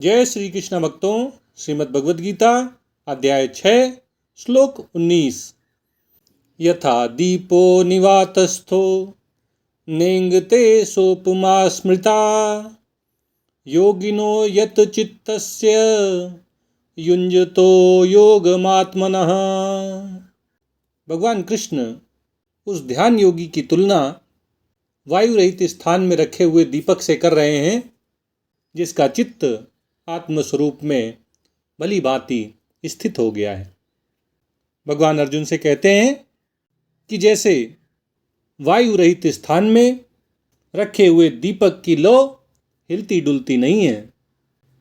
जय श्री कृष्ण भक्तों। श्रीमद् भगवद गीता अध्याय 6 श्लोक 19। यथा दीपो निवातस्थो नेंगते सोपमा स्मृता योगिनो यत चित्तस्य युञ्जतो योगमात्मनः। भगवान कृष्ण उस ध्यान योगी की तुलना वायु रहित स्थान में रखे हुए दीपक से कर रहे हैं जिसका चित्त आत्मस्वरूप में भली भांति स्थित हो गया है। भगवान अर्जुन से कहते हैं कि जैसे वायु रहित स्थान में रखे हुए दीपक की लौ हिलती डुलती नहीं है,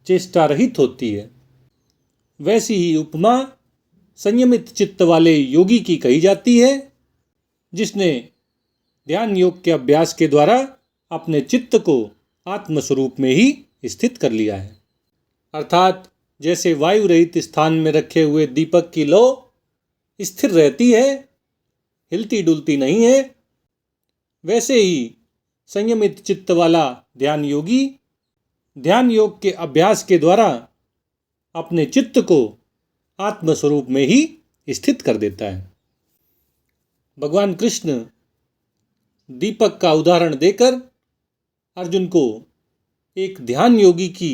चेष्टा रहित होती है, वैसी ही उपमा संयमित चित्त वाले योगी की कही जाती है जिसने ध्यान योग के अभ्यास के द्वारा अपने चित्त को आत्मस्वरूप में ही स्थित कर लिया है। अर्थात जैसे वायु रहित स्थान में रखे हुए दीपक की लौ स्थिर रहती है, हिलती डुलती नहीं है, वैसे ही संयमित चित्त वाला ध्यान योगी ध्यान योग के अभ्यास के द्वारा अपने चित्त को आत्मस्वरूप में ही स्थित कर देता है। भगवान कृष्ण दीपक का उदाहरण देकर अर्जुन को एक ध्यान योगी की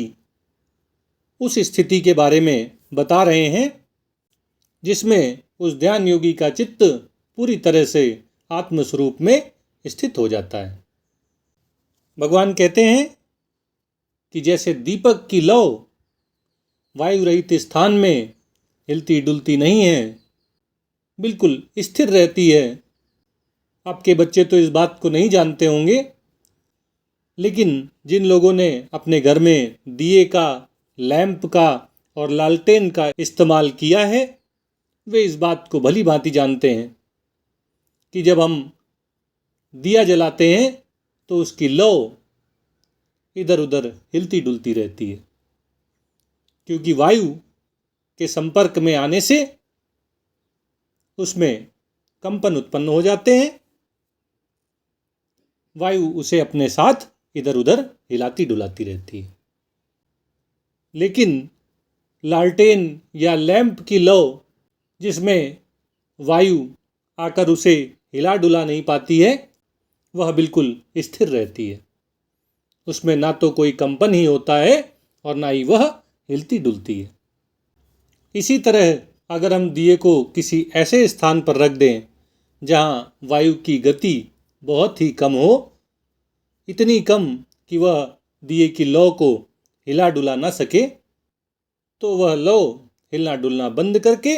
उस स्थिति के बारे में बता रहे हैं जिसमें उस ध्यान योगी का चित्त पूरी तरह से आत्मस्वरूप में स्थित हो जाता है। भगवान कहते हैं कि जैसे दीपक की लौ वायु रहित स्थान में हिलती डुलती नहीं है, बिल्कुल स्थिर रहती है। आपके बच्चे तो इस बात को नहीं जानते होंगे, लेकिन जिन लोगों ने अपने घर में दिए का, लैंप का और लालटेन का इस्तेमाल किया है वे इस बात को भली भांति जानते हैं कि जब हम दिया जलाते हैं तो उसकी लौ इधर उधर हिलती डुलती रहती है, क्योंकि वायु के संपर्क में आने से उसमें कंपन उत्पन्न हो जाते हैं। वायु उसे अपने साथ इधर उधर हिलाती डुलाती रहती है। लेकिन लालटेन या लैंप की लौ जिसमें वायु आकर उसे हिला डुला नहीं पाती है, वह बिल्कुल स्थिर रहती है। उसमें ना तो कोई कंपन ही होता है और ना ही वह हिलती डुलती है। इसी तरह अगर हम दिए को किसी ऐसे स्थान पर रख दें जहाँ वायु की गति बहुत ही कम हो, इतनी कम कि वह दिए की लौ को हिला डुला ना सके, तो वह लौ हिलना डुलना बंद करके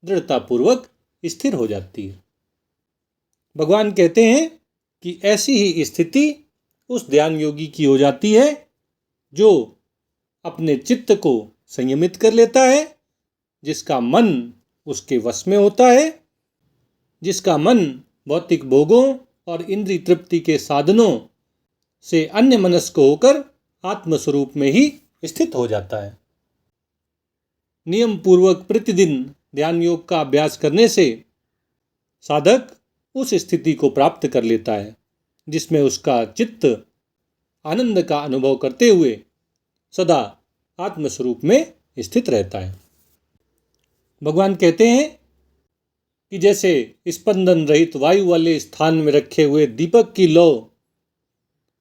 दृढ़तापूर्वक स्थिर हो जाती है। भगवान कहते हैं कि ऐसी ही स्थिति उस ध्यान योगी की हो जाती है जो अपने चित्त को संयमित कर लेता है, जिसका मन उसके वश में होता है, जिसका मन भौतिक भोगों और इंद्रिय तृप्ति के साधनों से अन्य मनस्क होकर आत्मस्वरूप में ही स्थित हो जाता है। नियम पूर्वक प्रतिदिन ध्यान योग का अभ्यास करने से साधक उस स्थिति को प्राप्त कर लेता है जिसमें उसका चित्त आनंद का अनुभव करते हुए सदा आत्मस्वरूप में स्थित रहता है। भगवान कहते हैं कि जैसे स्पंदन रहित वायु वाले स्थान में रखे हुए दीपक की लौ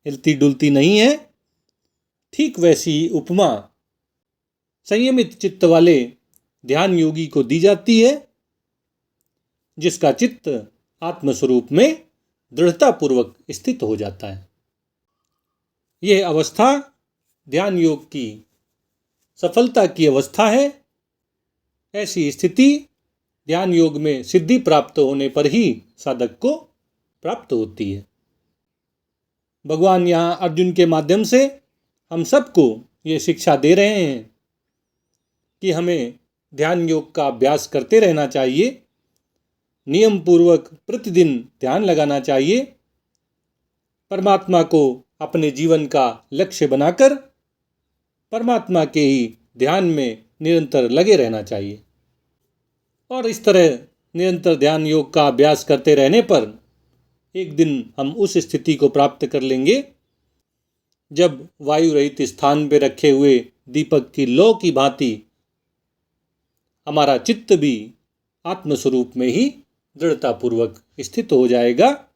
हिलती डुलती नहीं है, ठीक वैसी ही उपमा संयमित चित्त वाले ध्यान योगी को दी जाती है जिसका चित्त आत्मस्वरूप में दृढ़तापूर्वक स्थित हो जाता है। यह अवस्था ध्यान योग की सफलता की अवस्था है। ऐसी स्थिति ध्यान योग में सिद्धि प्राप्त होने पर ही साधक को प्राप्त होती है। भगवान यहाँ अर्जुन के माध्यम से हम सबको ये शिक्षा दे रहे हैं कि हमें ध्यान योग का अभ्यास करते रहना चाहिए, नियम पूर्वक प्रतिदिन ध्यान लगाना चाहिए, परमात्मा को अपने जीवन का लक्ष्य बनाकर परमात्मा के ही ध्यान में निरंतर लगे रहना चाहिए। और इस तरह निरंतर ध्यान योग का अभ्यास करते रहने पर एक दिन हम उस स्थिति को प्राप्त कर लेंगे जब वायु रहित स्थान पर रखे हुए दीपक की लौ की भांति हमारा चित्त भी आत्मस्वरूप में ही दृढ़तापूर्वक स्थित हो जाएगा।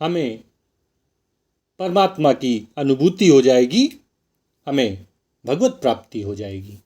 हमें परमात्मा की अनुभूति हो जाएगी, हमें भगवत प्राप्ति हो जाएगी।